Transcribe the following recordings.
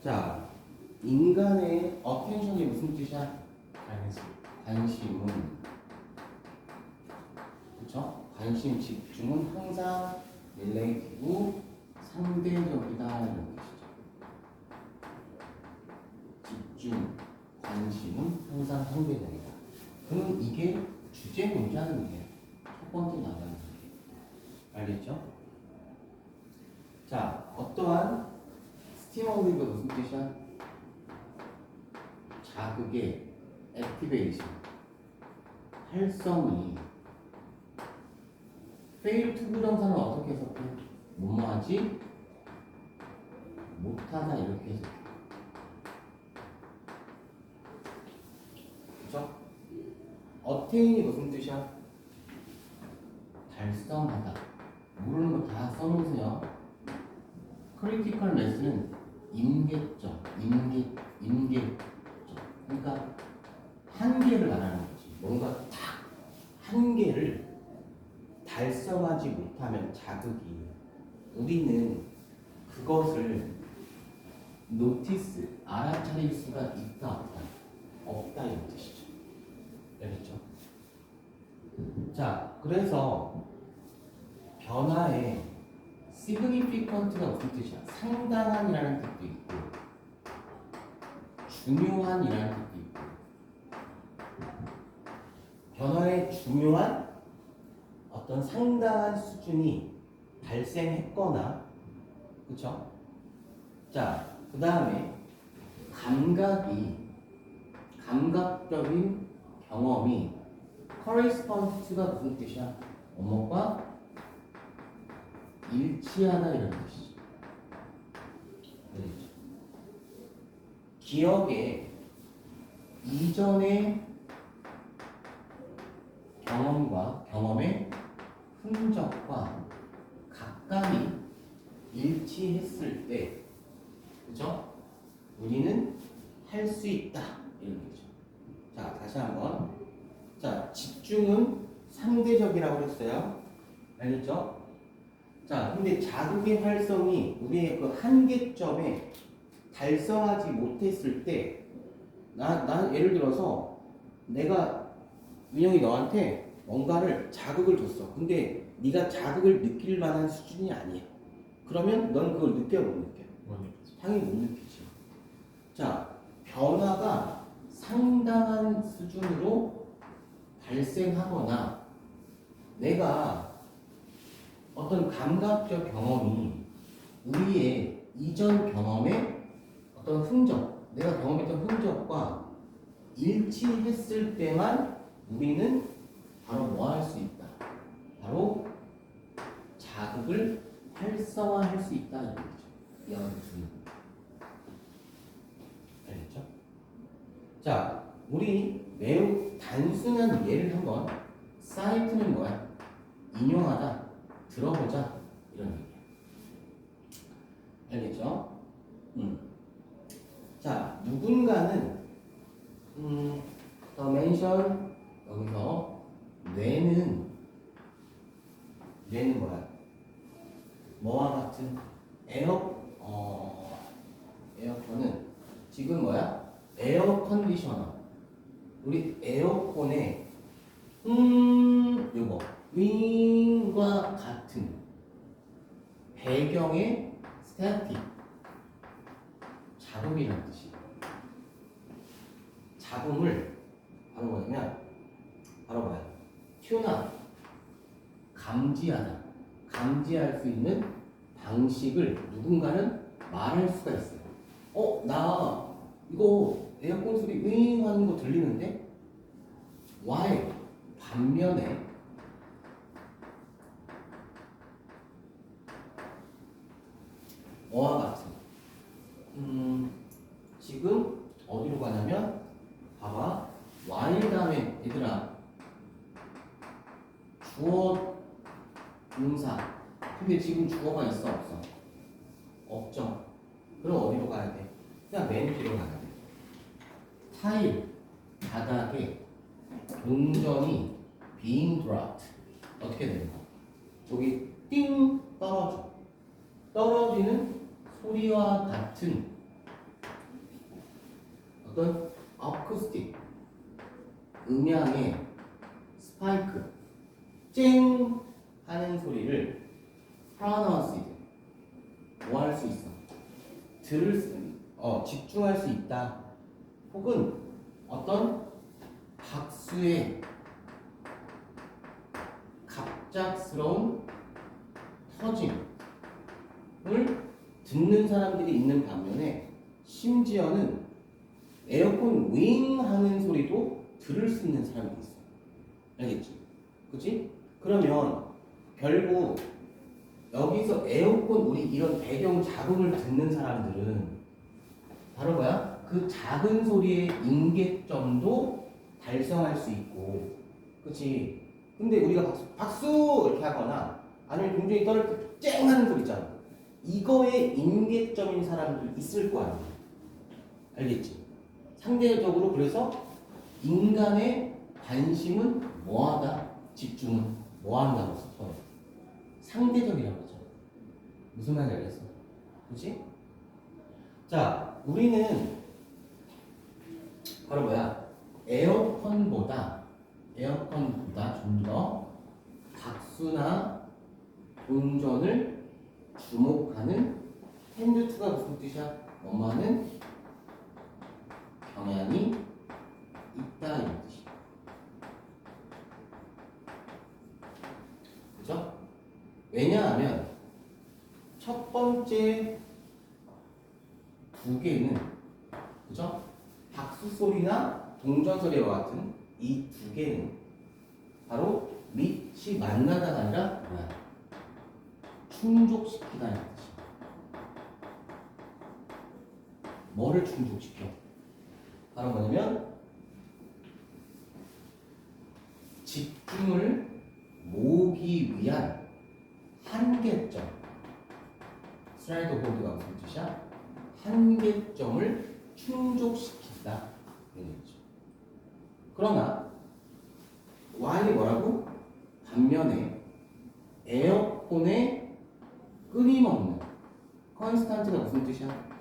자, 인간의 attention이 무슨 뜻이야? 관심. 관심은, 그쵸? 관심, 집중은 항상 relative고 상대적이다 이런 뜻이죠. 집중, 관심은 항상 상대적이다. 그럼 이게 주제 문제하는 게 첫 번째 나가는 게. 알겠죠? 자, 어떠한 스티머리가 무슨 뜻이야? 자극의 액티베이션, 활성이. fail to 부정사는 어떻게 해석해? 뭐뭐하지? 못하다 이렇게 해석해. 그쵸? attain이 무슨 뜻이야? 달성하다. 모르는 거 다 써놓으세요. 크리티컬 레슨은 임계점, 임계점. 그러니까 한계를 말하는 거지. 뭔가 딱 한계를 달성하지 못하면 자극이, 우리는 그것을 노티스, 알아차릴 수가 있다 없다? 없다 이런 뜻이죠. 알겠죠? 자, 그래서 변화의 significant가 무슨 뜻이야? 상당한이라는 뜻도 있고 중요한이라는 뜻도 있고. 변화의 중요한 어떤 상당한 수준이 발생했거나, 그쵸? 자, 그 다음에 감각적인 경험이 correspond가 무슨 뜻이야? 뭐뭐과 일치하다 이런 뜻이죠. 그렇죠? 기억에 이전의 경험과 경험의 흔적과 각각이 일치했을 때, 그죠? 우리는 할 수 있다 이런 거죠. 자, 다시 한번. 자, 집중은 상대적이라고 했어요. 알겠죠? 자, 근데 자극의 활성이 우리의 그 한계점에 달성하지 못했을 때, 난 예를 들어서 내가 민영이 너한테 뭔가를 자극을 줬어. 근데 네가 자극을 느낄 만한 수준이 아니야. 그러면 넌 그걸 느껴 못 느껴? 못 느끼죠. 당연히 못 느끼지. 자, 변화가 상당한 수준으로 발생하거나 내가 어떤 감각적 경험이 우리의 이전 경험의 어떤 흔적, 내가 경험했던 흔적과 일치했을 때만 우리는 바로 뭐 할 수 있다? 바로 자극을 활성화할 수 있다 이런 거죠. 연수. 알겠죠? 자, 우리 매우 단순한 예를 한번. 사이트는 뭐야? 인용하다, 들어보자 이런 얘기야. 알겠죠? 자, 누군가는 더 멘션 여기서 뇌는 뭐야? 뭐와 같은 에어컨은 지금 뭐야? 에어 컨디셔너. 우리 에어컨에 요거 윙과 같은 배경의 스태틱 잡음이라는 뜻이에요. 잡음을 바로 뭐냐면 바로 뭐야? 튜나 감지하다. 감지할 수 있는 방식을 누군가는 말할 수가 있어요. 나 이거 에어컨 소리 윙 하는 거 들리는데? Why? 반면에 어와 같은 지금 어디로 가냐면 봐봐. Why 다음에 얘들아 주어 동사. 근데 지금 주어가 있어 없어? 없죠. 그럼 어디로 가야 돼? 그냥 맨 뒤로 가야 돼. 타일 바닥에 동전이 being dropped. 어떻게 되는 거야? 저기 띵 떨어져. 떨어지는 소리와 같은 어떤 어쿠스틱 음향의 스파이크 쨍 하는 소리를 프로나운스드 뭐 할 수 있어? 집중할 수 있다. 혹은 어떤 박수의 갑작스러운 터짐을 듣는 사람들이 있는 반면에 심지어는 에어컨 윙 하는 소리도 들을 수 있는 사람이 있어. 알겠지? 그치? 그러면 결국 여기서 에어컨 우리 이런 배경 자극을 듣는 사람들은 바로 뭐야? 그 작은 소리의 임계점도 달성할 수 있고, 그치? 근데 우리가 박수 이렇게 하거나 아니면 굉장히 떨을 때 쨍 하는 소리 있잖아. 이거에 임계점인 사람들 있을 거 아니야. 알겠지? 상대적으로 그래서 인간의 관심은 뭐하다? 집중은 뭐한다고 써? 상대적이라고 하죠. 무슨 말인지 알겠어? 그치? 자, 우리는 바로 뭐야? 에어컨보다 좀 더 박수나 동전을 주목하는 텐드투가 무슨 뜻이야? 뭐뭐하는 경향이 있다 이런 뜻이야. 그죠? 왜냐하면 첫 번째 두 개는 그죠? 박수 소리나 동전 소리와 같은 이 두 개는 바로 밑이 만나다가 아니라 뭐야? 충족시키다는 뜻이야. 뭐를 충족시켜? 바로 뭐냐면 집중을 모으기 위한 한계점. 스트라이더 홀드가 무슨 뜻이야? 한계점을 충족시킨다. 이런 거죠. 그러나 while이 뭐라고? 반면에 에어컨의 끊임없는 컨스탄트가 무슨 뜻이야?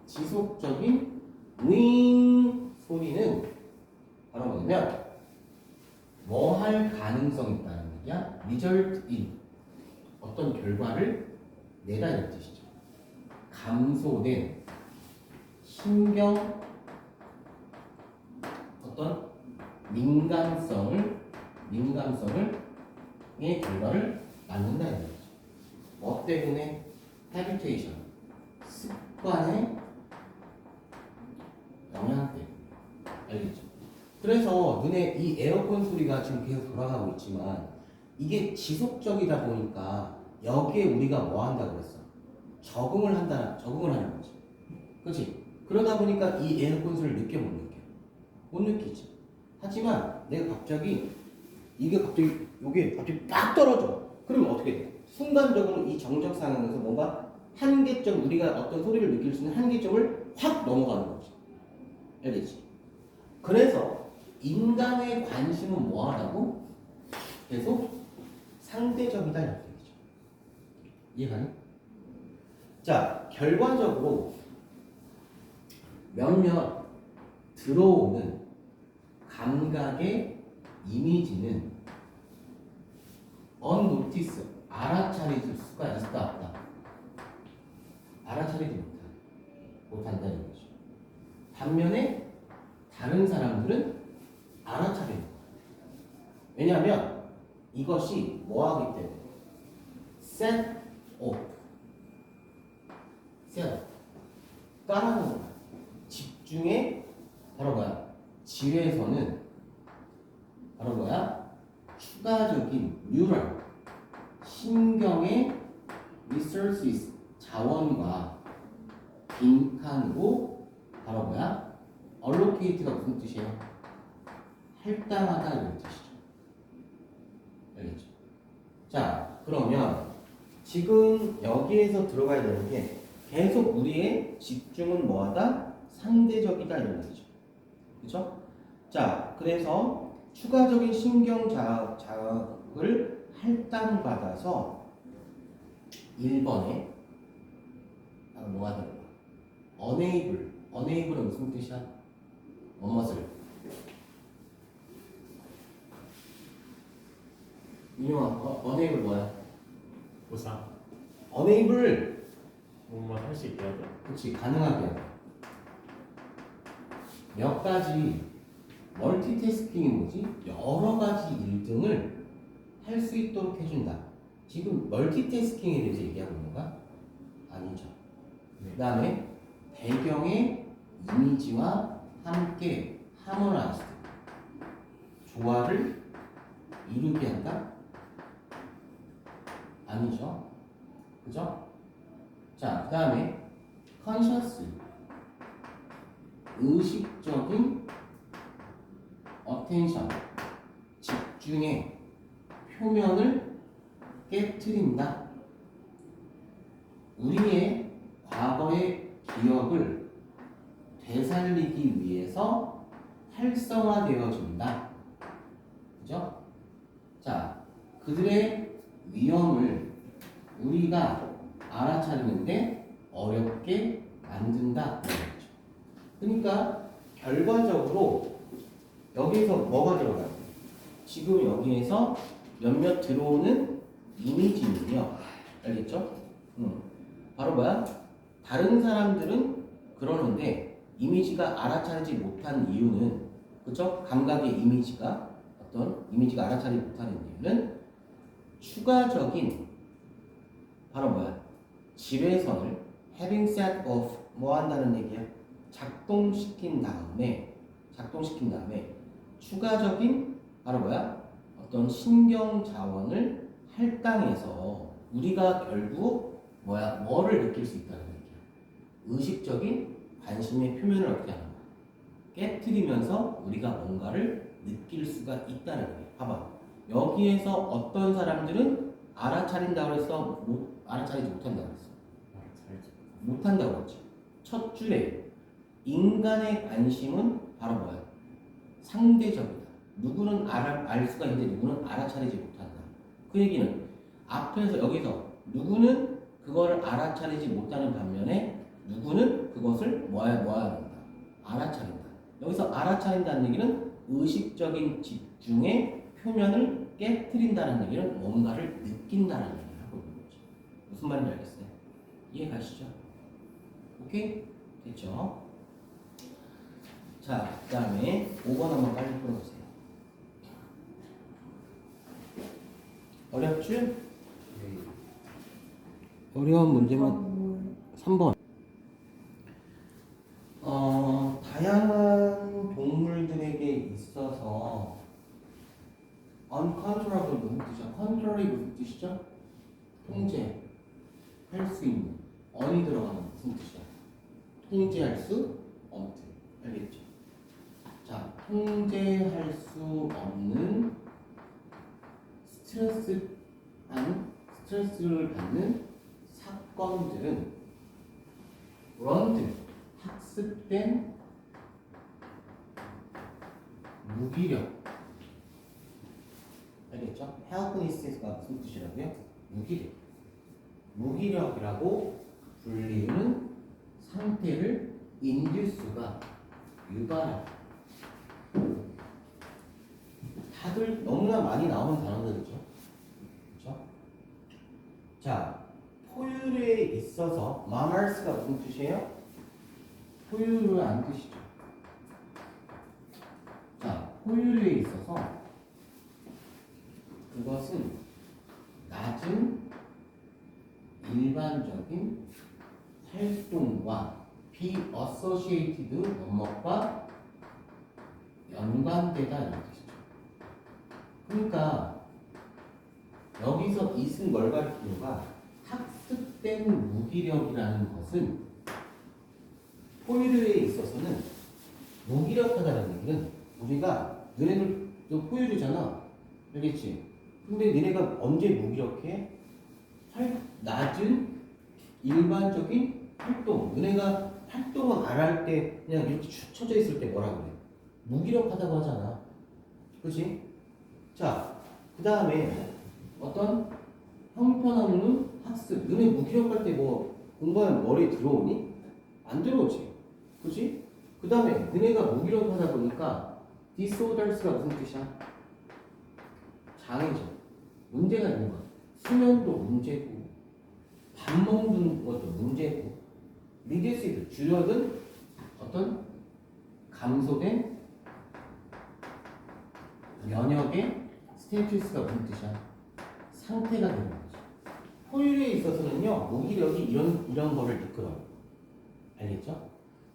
지속적인 윙 소리는 바로 뭐냐면 뭐 할 가능성이 있다는 얘기야? result in 어떤 결과를 내다 이런 뜻이죠. 감소된 신경 어떤 민감성의 결과를 낳는다 이런 거죠. 뭐 때문에? habitation 습관의 영향 때문에. 알겠죠? 그래서 눈에 이 에어컨 소리가 지금 계속 돌아가고 있지만 이게 지속적이다 보니까 여기에 우리가 뭐 한다 그랬어? 적응을 하는 거지. 그치? 그러다 보니까 이 에어컨 소리를 느껴 못 느껴? 못 느끼지. 하지만 내가 갑자기 이게 갑자기 빡 떨어져. 그러면 어떻게 돼? 순간적으로 이 정적 상황에서 뭔가 한계점, 우리가 어떤 소리를 느낄 수 있는 한계점을 확 넘어가는 거지. 알겠지? 그래서 인간의 관심은 뭐하라고? 계속 상대적이다 이렇게 되죠. 이해가니? 자, 결과적으로 몇몇 들어오는 감각의 이미지는 unnoticed, 알아차리질 수가 있다 없다? 알아차리지 못한다는 거죠. 반면에 다른 사람들은 알아차리는 거예요. 왜냐하면 이것이 뭐하기 때문에 set off 까라는 거야. 집중의 바로 뭐야? 질에서는 바로 뭐야? 추가적인 뉴럴 신경의 resources 자원과 빈칸으로 바로 뭐야? allocate가 무슨 뜻이에요? 할당하다 이런 뜻이죠. 알겠죠? 자, 그러면 지금 여기에서 들어가야 되는 게 계속 우리의 집중은 뭐하다? 상대적이다 이런 얘기죠. 그렇죠? 자, 그래서 추가적인 신경 자극을 할당받아서 1번에 뭐가 되는 거야? unable은 무슨 뜻이야? 무엇을? 민영아, unable 뭐야? 보상 unable 뭐만 할 수 있게 하죠. 그치, 가능하게 하다. 몇 가지 멀티태스킹이 뭐지? 여러 가지 일등을 할 수 있도록 해준다. 지금 멀티태스킹에 대해서 얘기하고 있는 거야? 아니죠. 네. 그 다음에 배경의 이미지와 함께 하모나이즈 조화를 이루게 한다? 아니죠. 그죠? 자, 그 다음에 conscious 의식적인 attention 집중의 표면을 깨트린다. 우리의 과거의 기억을 되살리기 위해서 활성화되어진다. 그죠? 자, 그들의 위험을 우리가 알아차리는데 어렵게 만든다. 그러니까 결과적으로 여기서 뭐가 들어가요? 지금 여기에서 몇몇 들어오는 이미지는요. 알겠죠? 바로 뭐야? 다른 사람들은 그러는데 이미지가 알아차리지 못한 이유는 그죠? 감각의 이미지가 어떤 이미지가 알아차리지 못하는 이유는 추가적인 바로 뭐야? 지배선을 having set of 뭐 한다는 얘기야? 작동시킨 다음에 추가적인 바로 뭐야? 어떤 신경 자원을 할당해서 우리가 결국 뭐야? 뭐를 느낄 수 있다는 얘기야. 의식적인 관심의 표면을 어떻게 하는 거야? 깨트리면서 우리가 뭔가를 느낄 수가 있다는 거야. 봐봐. 여기에서 어떤 사람들은 알아차린다고 해서 알아차리지 못한다고 했어. 못한다고 했지. 첫 줄에 인간의 관심은 바로 뭐야? 상대적이다. 누구는 알 수가 있는데 누구는 알아차리지 못한다. 그 얘기는 앞에서 여기서 누구는 그거를 알아차리지 못하는 반면에 누구는 그것을 한다? 알아차린다. 여기서 알아차린다는 얘기는 의식적인 집중의 표면을 깨트린다는 얘기는 뭔가를 느낀다는 얘기를 하고 있는 거죠. 무슨 말인지 알겠어요? 이해 가시죠? 오케이? 됐죠? 자, 그 다음에 5번 한번 빨리 풀어보세요. 어렵죠? 어려운 문제만 3번. 다양한 동물들에게 있어서 uncontrollable 무슨 뜻이야? control이 무슨 뜻이죠? 통제, 할 수 있는, on이 들어가는 무슨 뜻이야? 통제할 수 없는, 알겠죠? 자, 통제할 수 없는 스트레스를 받는 사건들은 learned, 학습된 무기력, 알겠죠? helpless가 무슨 뜻이라고요? 무기력이라고 불리는 상태를 induce가 유발하다. 다들 너무나 많이 나오는 단어들이죠. 그렇죠? 자, 포유류에 있어서 mammals가 무슨 뜻이에요? 포유류 안 뜻이죠. 자, 포유류에 있어서 그것은 낮은 일반적인 활동과 be-associated 뭐뭐과 연관되다 이런 뜻이죠. 그러니까 여기서 it은 뭘 가리키는가? 학습된 무기력이라는 것은 포유류에 있어서는 무기력하다는 얘기는 우리가 너네들 포유류잖아, 알겠지? 근데 너네가 언제 무기력해? 낮은 일반적인 활동. 너네가 활동을 안 할 때 그냥 이렇게 축 처져 있을 때 뭐라 그래? 무기력하다고 하잖아. 그렇지? 자, 그 다음에 어떤 형편없는 학습. 너네 무기력할 때 뭐 공부하면 머리에 들어오니? 안 들어오지. 그지? 그 다음에 너네가 무기력 하다 보니까 disorders가 무슨 뜻이야? 장애죠. 문제가 있는 거야. 수면도 문제고 밥 먹는 것도 문제고 미디어시드 주력은 어떤 감소된 면역의 스테이투스가 무슨 뜻이야? 상태가 되는 거죠. 효율에 있어서는요 무기력이 이런 거를 이끌어요. 알겠죠?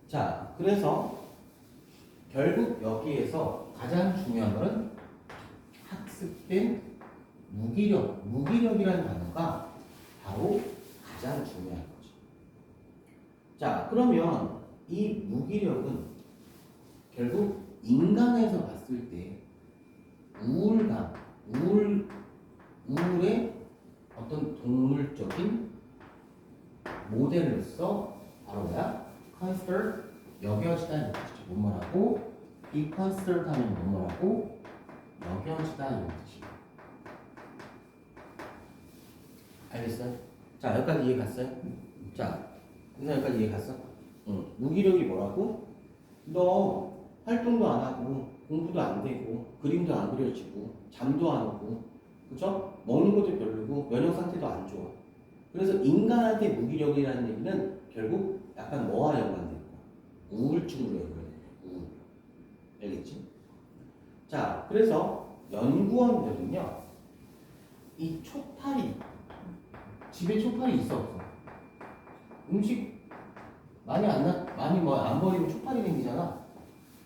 자, 그래서 결국 여기에서 가장 중요한 것은 학습된 무기력이라는 단어가 바로 가장 중요한 거죠. 자, 그러면 이 무기력은 결국 인간에서 봤을 때 우울감, 우울의 어떤 동물적인 모델로서 바로 뭐야? consider, 여겨지다는 뜻이죠. 뭐뭐라고? be considered 하면 뭐뭐라고? 여겨지다 이런 뜻이에요. 알겠어요? 자, 여기까지 이해 갔어요? 자, 여기까지 이해 갔어? 응. 무기력이 뭐라고? 너 활동도 안 하고 공부도 안 되고 그림도 안 그려지고 잠도 안 오고 그죠? 먹는 것도 별로고 면역 상태도 안 좋아. 그래서 인간한테 무기력이라는 얘기는 결국 약간 뭐와 연관된 거야? 우울증으로 연관된 거야. 우울. 알겠지? 자, 그래서 연구원들은요 이 초파리 집에 초파리 있어 없어? 음식 많이 안 버리고 초파리 생기잖아.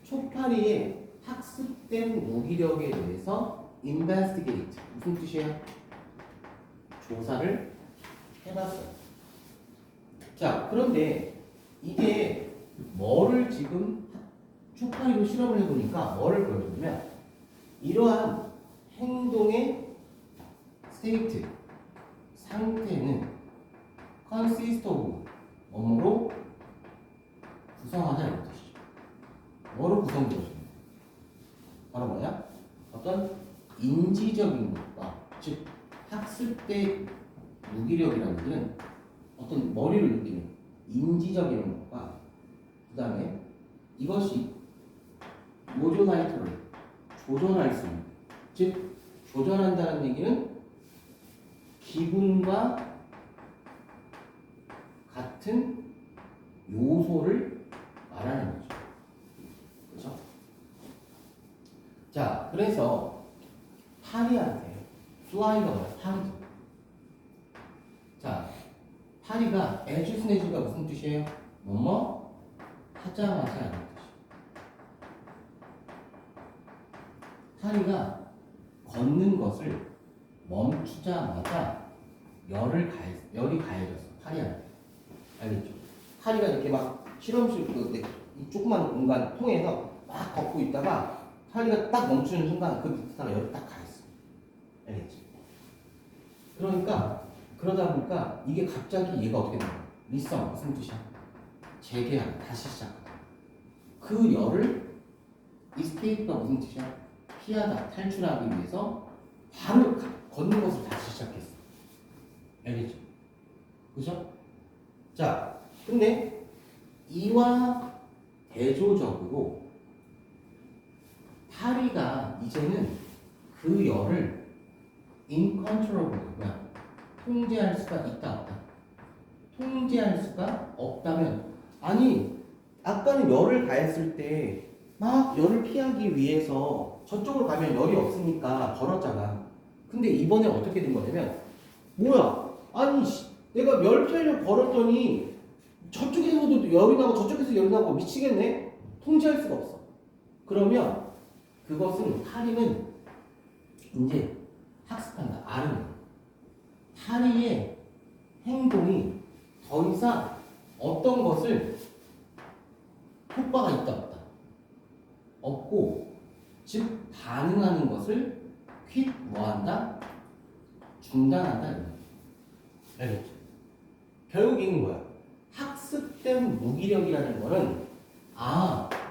초파리의 학습된 무기력에 대해서 investigate 무슨 뜻이에요? 조사를 해봤어요. 자, 그런데 이게 뭐를 지금 초파리로 실험을 해보니까 뭐를 보여주냐면 이러한 행동의 스테이트 상태는 consist of 뭐로 구성하다 이런 뜻이죠. 뭐로 구성되어집니까? 바로 뭐야? 어떤 인지적인 것과 즉 학습대 무기력이라는 것은 어떤 머리를 느끼는 인지적인 것과 그 다음에 이것이 모조나이터를 조절할 수 있는 즉 조절한다는 얘기는 기분과 같은 요소를 말하는 거죠. 그렇죠? 자, 그래서 파리한테 fly가 뭐야? 파리. 자, 파리가 as soon as가 무슨 뜻이에요? 뭐뭐 하자마자 하는 뜻이에요. 파리가 걷는 것을 멈추자마자 열이 가해졌어. 파리한테. 알겠죠? 파리가 이렇게 막 실험실 이 조그만 공간 통해서 막 걷고 있다가 파리가 딱 멈추는 순간 그 밑에다가 열이 딱 가했어. 알겠지? 그러니까 그러다 보니까 이게 갑자기 얘가 어떻게 되냐? 리썸 무슨 뜻이야? 재개하다 다시 시작하다. 그 열을 escape가 무슨 뜻이야? 피하다 탈출하기 위해서 바로 걷는 것을 다시 시작했어. 알겠죠? 그죠? 자, 근데 이와 대조적으로 파리가 이제는 그 열을 in control, 통제할 수가 있다 없다? 통제할 수가 없다면 아니 아까는 열을 가했을 때 막 열을 피하기 위해서 저쪽으로 가면 열이 없으니까 걸었잖아. 근데 이번에 어떻게 된 거냐면 뭐야 아니 내가 열 피하려고 걸었더니 저쪽에서도 열이 나고 저쪽에서 열이 나고 미치겠네? 통제할 수가 없어. 그러면 그것은 파리는 이제 학습한다. 아는 거야. 파리의 행동이 더 이상 어떤 것을 효과가 있다 없다? 없고 즉 반응하는 것을 퀵 뭐한다? 중단한다. 알겠죠? 결국 이건 뭐야? 학습된 무기력이라는 거는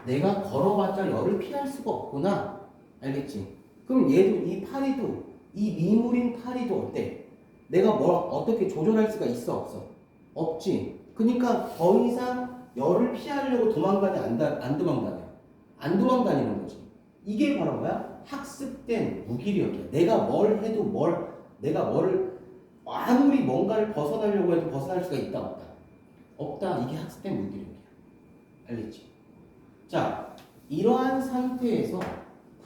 내가 걸어봤자 열을 피할 수가 없구나. 알겠지? 그럼 얘도 이 파리도 이 미물인 파리도 어때? 내가 뭘 어떻게 조절할 수가 있어 없어? 없지. 그러니까 더 이상 열을 피하려고 도망가냐 안 도망가냐? 안 도망다니는 거지. 이게 바로 뭐야? 학습된 무기력이야. 내가 뭐를 아무리 뭔가를 벗어나려고 해도 벗어날 수가 있다 없다? 없다. 이게 학습된 무기력이야. 알겠지? 자, 이러한 상태에서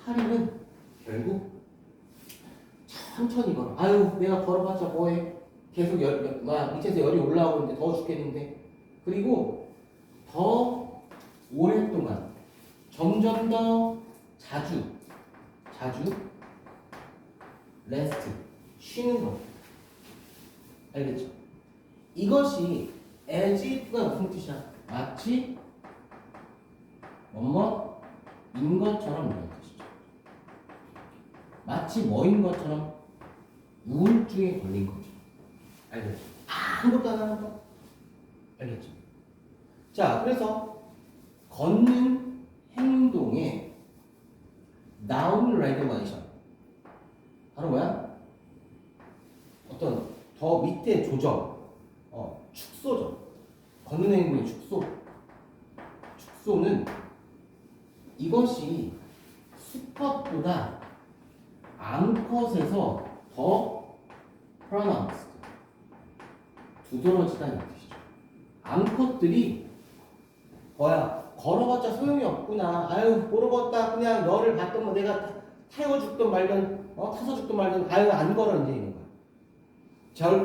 파리는 결국 천천히 걸어. 아유, 내가 걸어봤자 뭐해? 계속 밑에서 열이 올라오고 있는데 더워 죽겠는데. 그리고 더 오랫동안 점점 더 자주 레스트 쉬는 거. 알겠죠? 이것이 as if가 무슨 뜻이야? 마치 뭐뭐인 것처럼 이런 뜻이죠. 마치 뭐인 것처럼 우울증에 걸린 거죠. 알겠죠? 아무것도 안 하는 거. 알겠죠? 자, 그래서 걷는 행동의 noun regulation 바로 뭐야? 어떤 더 밑에 조정, 축소죠. 걷는 행동의 축소는 이것이 수컷보다 암컷에서 더 pronounced, 두드러지다는 뜻이죠. 암컷들이 걸어봤자 소용이 없구나. 아유, 모르겠다. 그냥 너를 봤던 뭐 내가 태워 죽든 말든 타서 죽든 말든 아유 안 걸어 이제 이런 거야.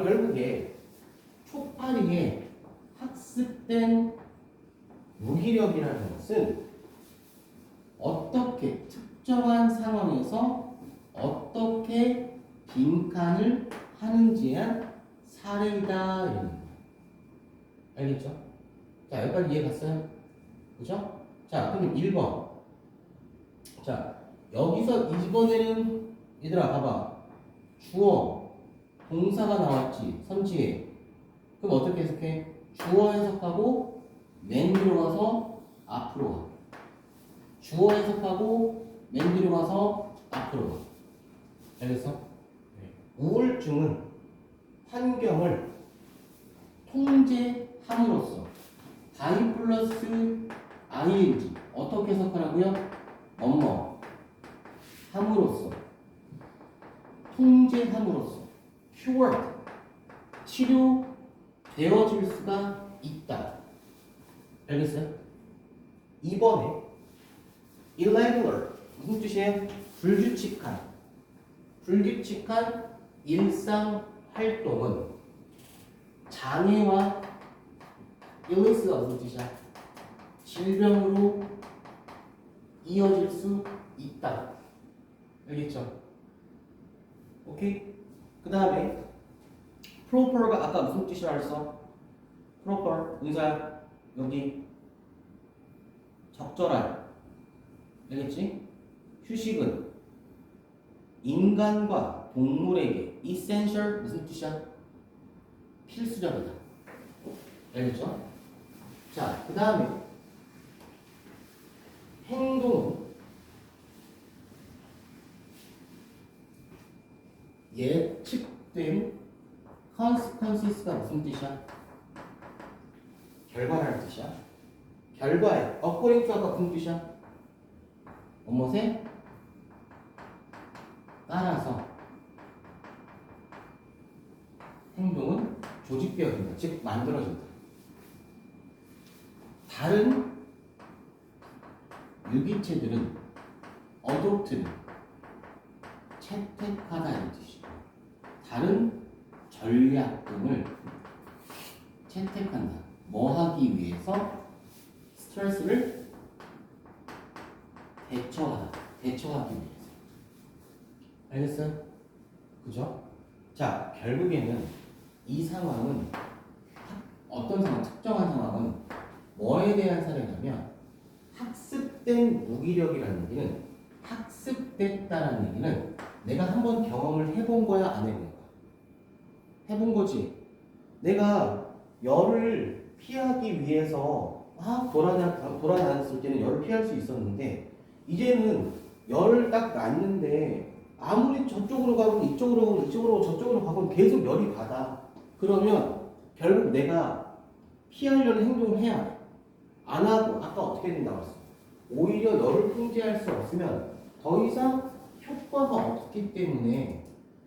결국에 초파리의 학습된 무기력이라는 것은 어떻게 특정한 상황에서 어떻게 빈칸을 하는지에 대한 사례이다 이런 거예요. 알겠죠? 자, 여기까지 이해 갔어요? 그죠? 자, 그럼 1번. 자, 여기서 이번에는 얘들아 봐봐. 주어, 동사가 나왔지. 선지에. 그럼 어떻게 해석해? 주어 해석하고 맨 뒤로 가서 앞으로 가. 주어 해석하고 맨 뒤로 가서 앞으로 가. 알겠어? 네. 우울증은 환경을 통제함으로써 바이 플러스 ing 어떻게 해석하라고요? 함으로써 통제함으로써 cured 치료되어질 수가 있다. 알겠어요? 2번에 irregular 무슨 뜻이에요? 불규칙한 일상 활동은 장애와 illness가 무슨 뜻이야? 질병으로 이어질 수 있다. 알겠죠? 오케이? 그 다음에 proper가 아까 무슨 뜻이라 했어? proper 의사 여기 적절한. 알겠지? 휴식은 인간과 동물에게 essential 무슨 뜻이야? 필수적이다. 알겠죠? 자, 그 다음에 행동은 예측된 consequences가 무슨 뜻이야? 결과라는 뜻이야. 결과에 according to 아까 무슨 뜻이야? 무엇에 따라서 행동은 조직되어진다. 즉 만들어진다. 다른 유기체들은 어도프트는 채택하다는 뜻이고 다른 전략 등을 채택한다. 뭐 하기 위해서? 스트레스를 대처하기 위해서. 알겠어요? 그죠? 자, 결국에는 이 상황은 어떤 상황, 특정한 상황은 뭐에 대한 사례냐면 학습된 무기력이라는 얘기는 학습됐다라는 얘기는 내가 한번 경험을 해본 거야 안 해본 거야? 해본 거지. 내가 열을 피하기 위해서 막 돌아다녔을 때는 열을 피할 수 있었는데 이제는 열을 딱 놨는데 아무리 저쪽으로 가고 이쪽으로 가고 이쪽으로 가고 저쪽으로 가고 계속 열이 받아. 그러면 결국 내가 피하려는 행동을 해야 돼. 안 하고 아까 어떻게 된다고 했어? 오히려 너를 통제할 수 없으면 더 이상 효과가 없기 때문에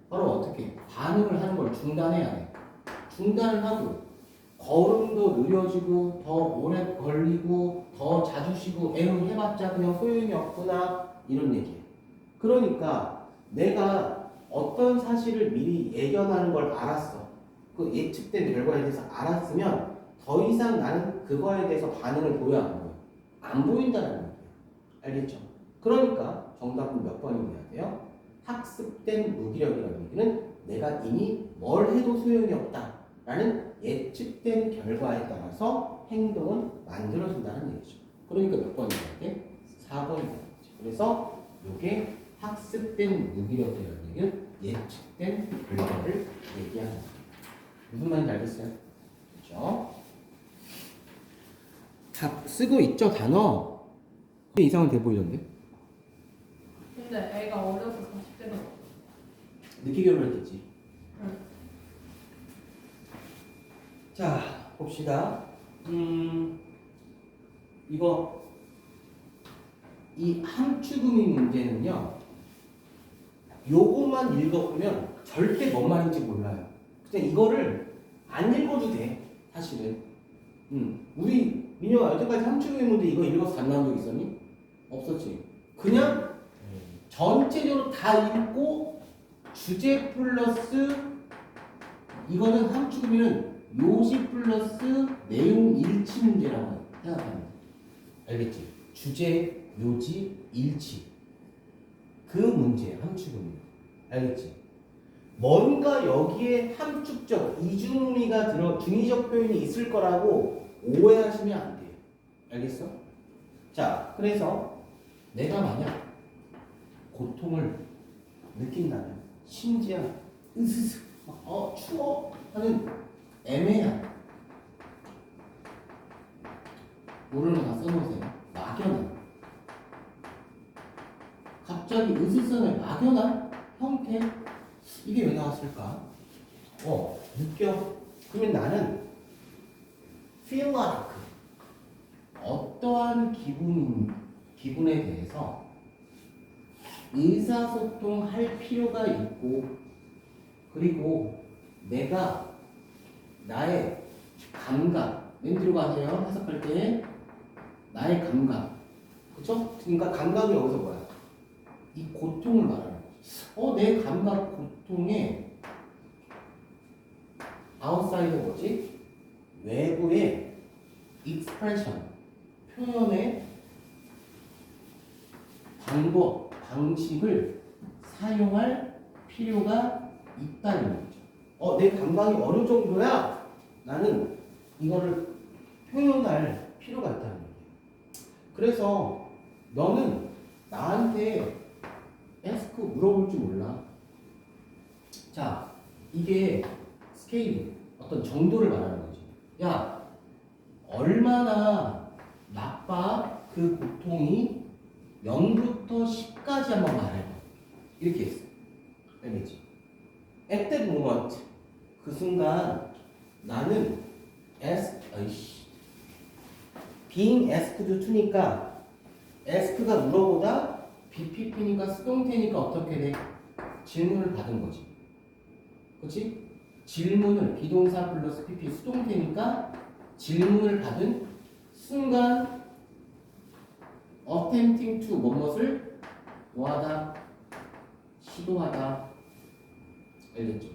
바로 어떻게 반응을 하는 걸 중단해야 돼. 중단을 하고 걸음도 느려지고 더 오래 걸리고 더 자주 쉬고 에휴 해봤자 그냥 소용이 없구나 이런 얘기예요. 그러니까 내가 어떤 사실을 미리 예견하는 걸 알았어. 그 예측된 결과에 대해서 알았으면 더 이상 나는 그거에 대해서 반응을 보여 안 보여? 안 보인다는 거예요. 알겠죠? 그러니까 정답은 몇 번이 돼야 돼요? 학습된 무기력이라는 얘기는 내가 이미 뭘 해도 소용이 없다라는 예측된 결과에 따라서 행동을 만들어준다는 얘기죠. 그러니까 몇 번이 돼야 돼? 4번이 돼야 되죠. 그래서 이게 학습된 무기력이라는 얘기는 예측된 결과를 얘기하는 거예요. 무슨 말인지 알겠어요? 그렇죠? 다 쓰고 있죠, 단어? 이상은 돼 보이던데? 근데 애가 어려서 40대는 늦게 결혼했겠지. 응. 자, 봅시다. 이거 이 함축음이 문제는요. 요것만 읽어보면 절대 뭔 말인지 몰라요. 그냥 이거를 안 읽어도 돼. 사실은. 우리 민영아 여태까지 함축음이 문제 이거 읽어서 안 나온 적 있었니? 없었지. 그냥 전체적으로 다 읽고 주제 플러스 이거는 함축음이는 요지 플러스 내용 일치 문제라고 생각합니다. 알겠지? 주제, 요지, 일치. 그 문제예요. 함축음이. 알겠지? 뭔가 여기에 함축적, 이중의미가 들어 중의적 표현이 있을 거라고 오해하시면 안 돼요. 알겠어? 자, 그래서 내가 만약 고통을 느낀다면 심지어 으스스 추워 하는 애매한 모르는 거 다 써놓으세요. 막연한 갑자기 으스스한 막연한 형태 이게 왜 나왔을까? 느껴. 그러면 나는 feel like 어떠한 기분에 대해서 의사소통할 필요가 있고 그리고 내가 나의 감각 맨 뒤로 가세요. 해석할 때 나의 감각 그쵸? 그러니까 감각이 여기서 뭐야? 이 고통을 말하는 거지. 내 감각 고통에 아웃사이드 뭐지? 외부의 익스프레션 표현의 방법, 방식을 사용할 필요가 있다는 거죠. 내 감각이 어느 정도야? 나는 이거를 표현할 필요가 있다는 거예요. 그래서 너는 나한테 에스크 물어볼 줄 몰라. 자, 이게 스케일, 어떤 정도를 말하는 거지. 야, 얼마나 나빠? 그 고통이 0부터 10까지 한번 말해봐. 이렇게 했어. 알겠지? At that moment, 그 순간 나는 being asked to니까 ask가 물어보다 BPP니까 수동태니까 어떻게 돼? 질문을 받은 거지. 그치? 질문을 비동사 플러스 PP 수동태니까 질문을 받은 순간 attempting to 뭐뭇을 뭐하다 시도하다 알겠죠?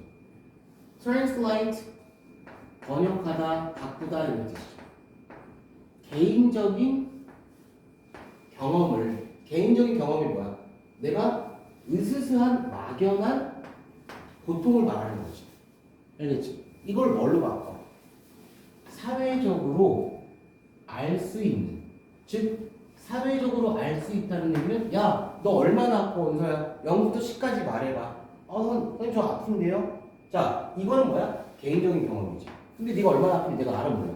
translate 번역하다 바꾸다 이런 뜻이죠. 개인적인 경험이 뭐야? 내가 으스스한 막연한 고통을 말하는 거지. 알겠지? 이걸 뭘로 바꿔? 사회적으로 알 수 있는, 즉 사회적으로 알 수 있다는 얘기는 야, 너 얼마나 아파 원서야? 0부터 10까지 말해봐. 선생님 저 아픈데요? 자, 이거는 뭐야? 개인적인 경험이지. 근데 네가 얼마나 아픈지 내가 알아 몰라?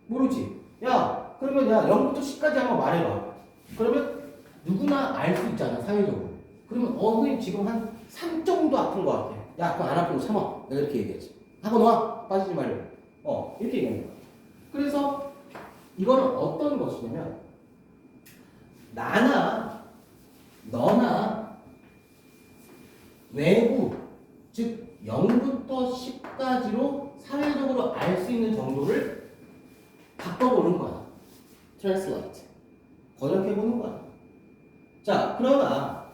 모르지. 야, 그러면 0부터 10까지 한번 말해봐. 그러면 누구나 알 수 있잖아, 사회적으로. 그러면 선생님 지금 한 3 정도 아픈 것 같아. 야, 그거 안 아픈 거 참아. 내가 이렇게 얘기하지. 하고 놔. 빠지지 말고. 이렇게 얘기하는 거야. 그래서 이거는 어떤 것이냐면 나나 너나 외부 즉 0부터 10까지로 사회적으로 알 수 있는 정도를 바꿔보는 거야. Translate. 번역해보는 거야. 자, 그러나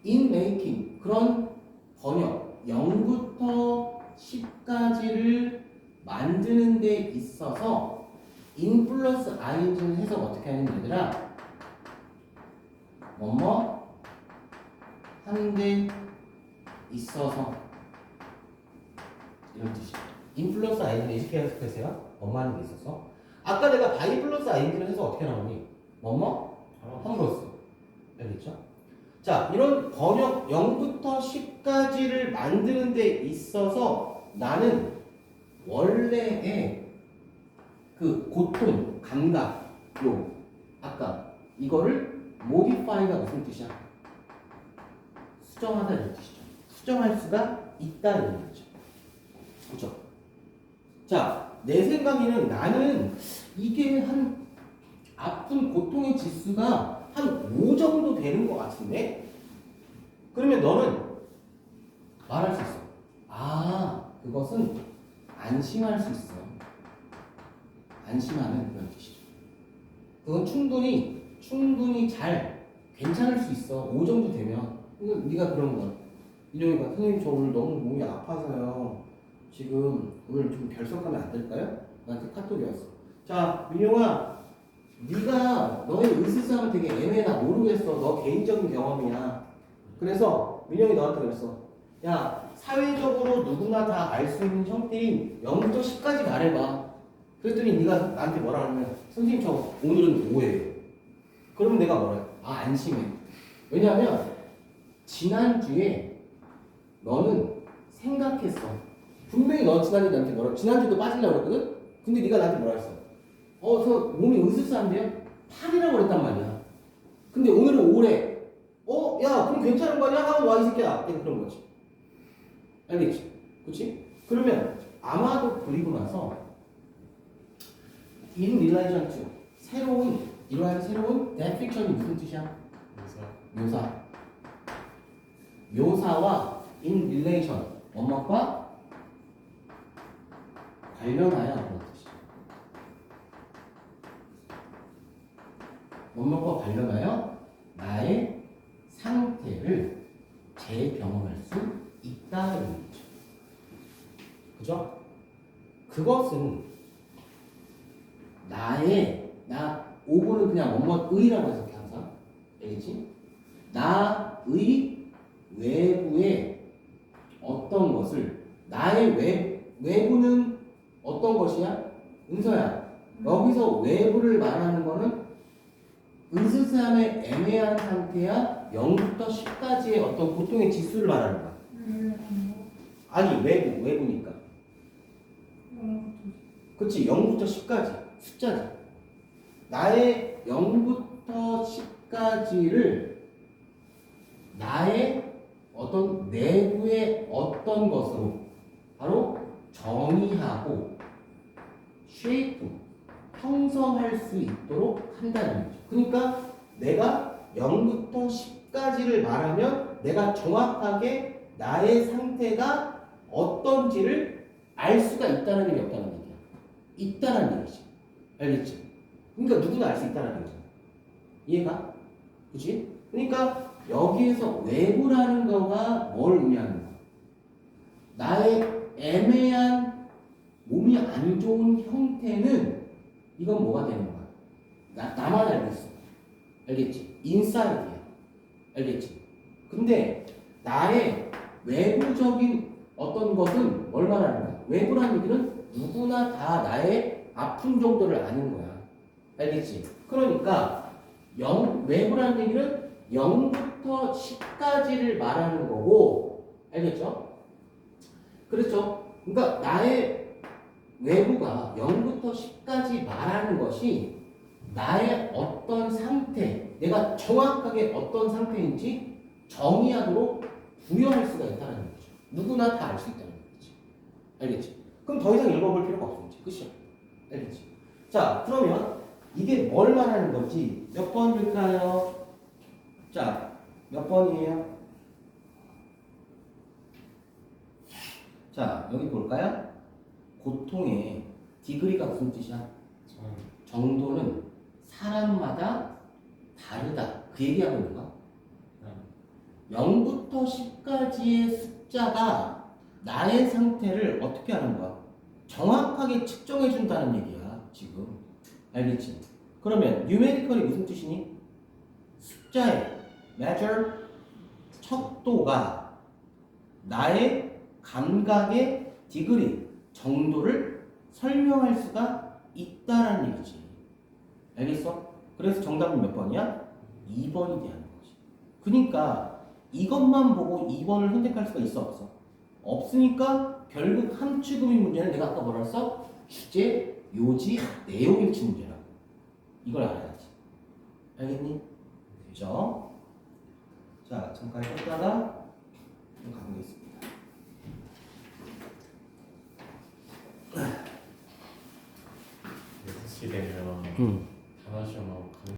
in making 그런 번역 0부터 10까지를 만드는 데 있어서 in 플러스 ing는 해석 어떻게 하는 얘들아? 뭐뭐 하는 데 있어서 이런 뜻이야. in 플러스 ing는 이렇게 해석하세요. 뭐뭐 하는 데 있어서. 아까 내가 by 플러스 ing는 해석 어떻게 나오니? 뭐뭐 함으로써. 알겠죠? 자, 이런 번역 0부터 10까지를 만드는 데 있어서 나는 원래의 그 고통, 감각, 아까 이거를 modify가 무슨 뜻이야? 수정하다 이런 뜻이죠. 수정할 수가 있다는 얘기죠. 그렇죠? 자, 내 생각에는 나는 이게 한 아픈 고통의 지수가 한 5 정도 되는 것 같은데? 그러면 너는 말할 수 있어. 아, 그것은 안심할 수 있어. 안심하는 그런 뜻이죠. 그건 충분히 잘 괜찮을 수 있어. 5 정도 되면. 네가 그런 거야. 이러니까 선생님 저 오늘 너무 몸이 아파서요. 지금 오늘 좀 결석하면 안 될까요? 나한테 카톡이 왔어. 자, 민용아, 네가 너의 의스스함은 되게 애매해. 나 모르겠어. 너 개인적인 경험이야. 그래서 민영이 너한테 그랬어. 야, 사회적으로 누구나 다 알 수 있는 형태인 0부터 10까지 말해봐. 그랬더니 네가 나한테 뭐라 하냐면 선생님 저 오늘은 5예요. 그러면 내가 뭐라 해? 아, 안심해. 왜냐하면 지난주에 너는 생각했어. 분명히 너 지난주에 나한테 뭐라 지난주도 빠지려고 그랬거든? 근데 네가 나한테 뭐라 했어? 저 몸이 으스스한데요? 8이라고 그랬단 말이야. 근데 오늘은 5래. 야, 그럼 괜찮은 거 아니야? 하고 와, 이 새끼야. 그런 거지. 알겠지? 그치? 그러면 아마도 그리고 나서 in relation to 이러한 새로운 definition이 무슨 뜻이야? 묘사와 in relation 뭐뭐과 관련하여 그런 뜻이야. 뭐뭐과 관련하여 나의 상태를 재경험할 수 있다는 얘기죠. 그죠? 그것은 나 5분은 그냥 뭐뭐의라고 해석해 항상. 알겠지? 나의 외부의 어떤 것을 나의 외부는 어떤 것이야? 은서야, 여기서 외부를 말하는 거는 으스스함의 애매한 상태야 0부터 10까지의 어떤 고통의 지수를 말하는 거야. 아니, 외부니까. 그치, 0부터 10까지 숫자지. 나의 0부터 10까지를 나의 어떤 내부의 어떤 것으로 바로 정의하고 쉐이프, 형성할 수 있도록 한다는 거죠. 그러니까 내가 0부터 10까지를 말하면 내가 정확하게 나의 상태가 어떤지를 알 수가 있다는 얘기 없다는 얘기야. 있다는 얘기지. 알겠지? 그러니까 누구나 알 수 있다는 얘기잖아. 이해가? 그치? 그러니까 여기에서 외부라는 거가 뭘 의미하는 거야? 나의 애매한 몸이 안 좋은 형태는 이건 뭐가 되는 거야? 나만 알고 있어. 알겠지? 인사이드야. 알겠지? 근데 나의 외부적인 어떤 것은 뭘 말하는 거야? 외부라는 얘기는 누구나 다 나의 아픈 정도를 아는 거야. 알겠지? 그러니까 외부라는 얘기는 0부터 10까지를 말하는 거고, 알겠죠? 그렇죠? 그러니까 나의 외부가 0부터 10까지 말하는 것이 나의 어떤 상태, 내가 정확하게 어떤 상태인지 정의하도록 부여할 수가 있다는 거죠. 누구나 다 알 수 있다는 거지. 알겠지? 그럼 더 이상 읽어볼 필요가 없어. 끝이야. 알겠지? 자, 그러면 이게 뭘 말하는 건지 몇 번일까요? 자, 몇 번이에요? 자, 여기 볼까요? 고통의 디그리가 무슨 뜻이야? 정도는 사람마다 다르다. 그 얘기하고 있는 거야. 0부터 10까지의 숫자가 나의 상태를 어떻게 하는 거야? 정확하게 측정해 준다는 얘기야, 지금. 알겠지? 그러면 numerical이 무슨 뜻이니? 숫자의 measure 척도가 나의 감각의 디그리 정도를 설명할 수가 있다라는 얘기지. 알겠어? 그래서 정답은 몇 번이야? 2번이 되는 거지. 그러니까 이것만 보고 2번을 선택할 수가 있어 없어? 없으니까 결국 함축음인 문제는 내가 아까 뭐라 했어? 주제, 요지, 내용일치 문제라고. 이걸 알아야지. 알겠니? 그죠? 자, 잠깐 쉬었다가 좀 가보겠습니다. 6시 되면 응. 전화 시험하고